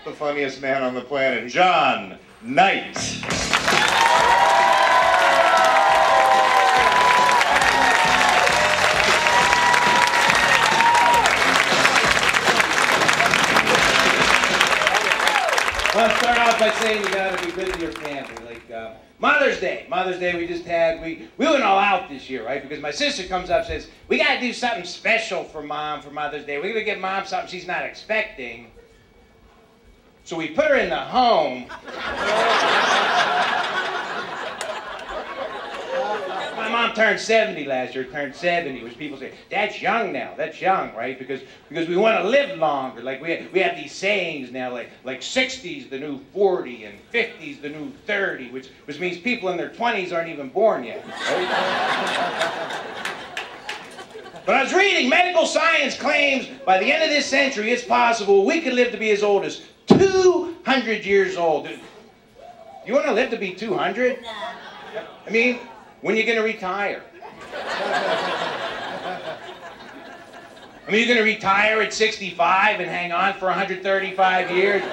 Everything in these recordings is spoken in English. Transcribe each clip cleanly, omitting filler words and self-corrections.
the funniest man on the planet, John Knight. Well, I'll start off by saying you gotta be good to your family. Like Mother's Day we just had, we went all out this year, right? Because my sister comes up and says, we gotta do something special for Mom for Mother's Day. We're gonna get Mom something she's not expecting. So we put her in the home. My mom turned 70 last year, turned 70, which people say, that's young now, that's young, right? Because we want to live longer. Like we have these sayings now, like 60's the new 40 and 50's the new 30, which means people in their 20s aren't even born yet, right? But I was reading, medical science claims by the end of this century it's possible we could live to be as old as 200 years old. You want to live to be 200? No. I mean, when are you going to retire? I mean, you're going to retire at 65 and hang on for 135 years?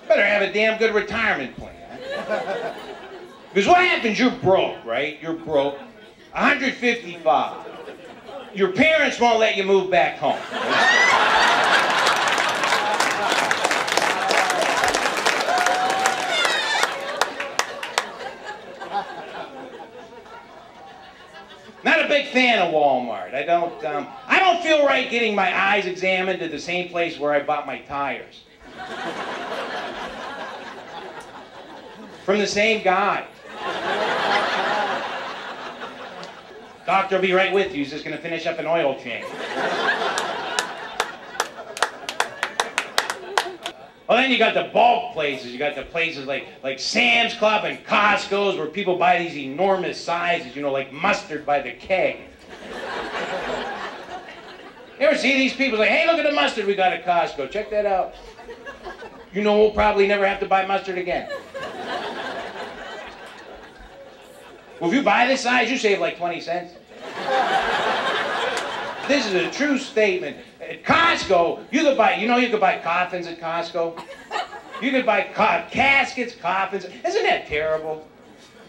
Better have a damn good retirement plan. Because what happens, you're broke, right? You're broke. 155. Your parents won't let you move back home. Not a big fan of Walmart. I don't feel right getting my eyes examined at the same place where I bought my tires. From the same guy. Doctor will be right with you. He's just going to finish up an oil change. Well, then you got the bulk places. You got the places like Sam's Club and Costco's where people buy these enormous sizes, you know, like mustard by the keg. You ever see these people like, hey, look at the mustard we got at Costco. Check that out. You know, we'll probably never have to buy mustard again. Well, if you buy this size, you save like 20 cents. This is a true statement. At Costco, you could buy coffins at Costco. You could buy caskets, coffins. Isn't that terrible?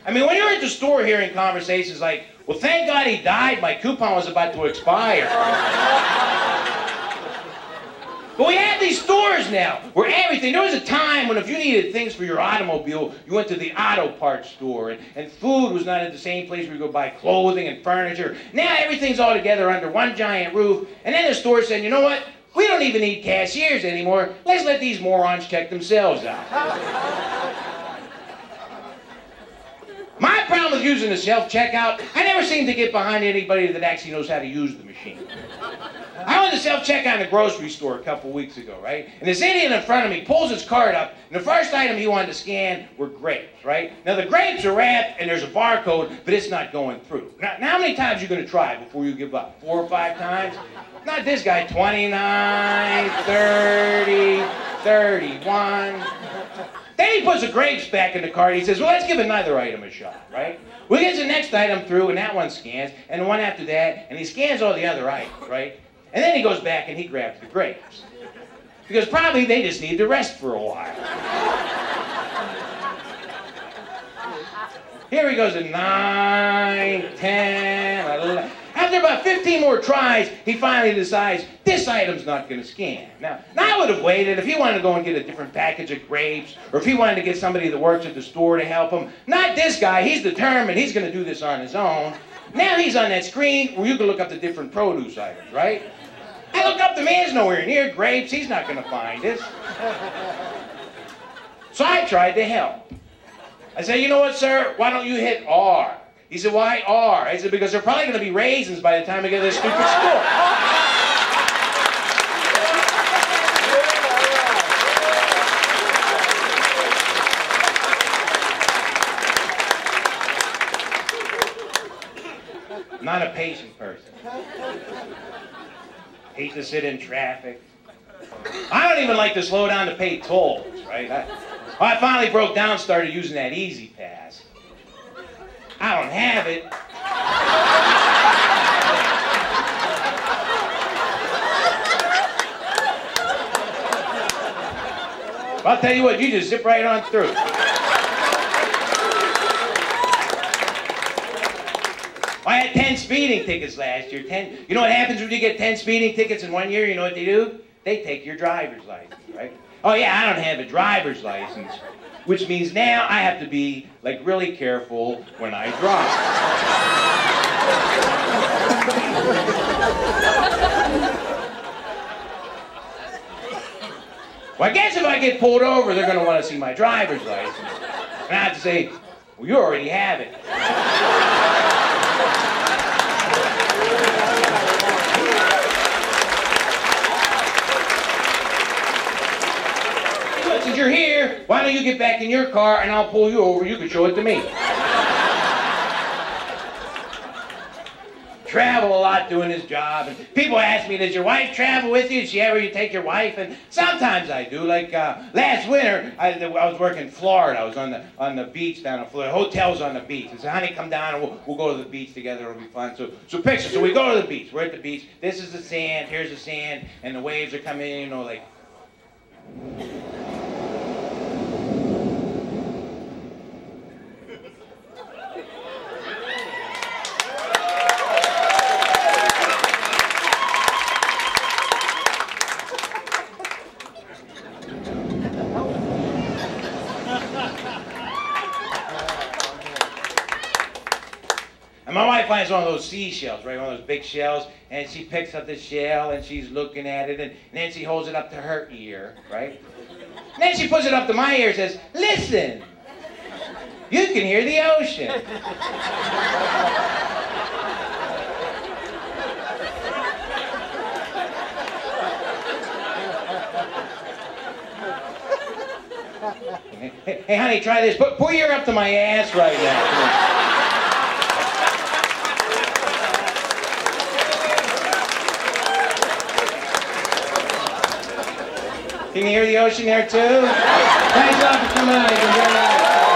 I mean, when you're at the store hearing conversations like, well, thank God he died, my coupon was about to expire. But we have these stores now where everything, there was a time when if you needed things for your automobile, you went to the auto parts store, and food was not at the same place where you go buy clothing and furniture. Now everything's all together under one giant roof, and then the store said, you know what? We don't even need cashiers anymore. Let's let these morons check themselves out. My problem with using the self-checkout, I never seem to get behind anybody that actually knows how to use the machine. I went to self-checkout in a grocery store a couple weeks ago, right? And this Indian in front of me pulls his cart up, and the first item he wanted to scan were grapes, right? Now the grapes are wrapped, and there's a barcode, but it's not going through. Now how many times are you going to try before you give up? 4 or 5 times? Not this guy, 29, 30, 31. Then he puts the grapes back in the cart. He says, well, let's give another item a shot, right? Well, he gets the next item through, and that one scans, and the one after that, and he scans all the other items, right? And then he goes back and he grabs the grapes. Because probably they just need to rest for a while. Here he goes at 9, 10, 11. After about 15 more tries, he finally decides this item's not going to scan. Now, I would have waited if he wanted to go and get a different package of grapes, or if he wanted to get somebody that works at the store to help him. Not this guy. He's determined he's going to do this on his own. Now he's on that screen where you can look up the different produce items, right? I look up, the man's nowhere near grapes. He's not going to find it. So I tried to help. I said, you know what, sir? Why don't you hit R? He said, why R? I said, because they're probably going to be raisins by the time we get to this stupid store. I'm not a patient person. Hate to sit in traffic. I don't even like to slow down to pay tolls, right? I finally broke down and started using that Easy Pass. I don't have it. I'll tell you what, you just zip right on through. I had 10 speeding tickets last year. 10. You know what happens when you get 10 speeding tickets in 1 year? You know what they do? They take your driver's license, right? Oh yeah, I don't have a driver's license, which means now I have to be like really careful when I drive. Well, I guess if I get pulled over, they're going to want to see my driver's license. And I have to say, well, you already have it. Since you're here, why don't you get back in your car and I'll pull you over. You can show it to me. Travel a lot doing this job, and people ask me, does your wife travel with you? Does she ever take your wife? And sometimes I do. Like last winter, I was working in Florida. I was on the beach down in Florida. Hotels on the beach. I said, honey, come down and we'll go to the beach together. It'll be fun. So picture. So we go to the beach. We're at the beach. This is the sand. Here's the sand, and the waves are coming in. You know, like. And my wife finds one of those seashells, right? One of those big shells, and she picks up the shell and she's looking at it, and then she holds it up to her ear, right? And then she puts it up to my ear and says, listen, you can hear the ocean. Hey, honey, try this. Put your ear up to my ass right now. Can you hear the ocean there too? Thanks a lot for coming out.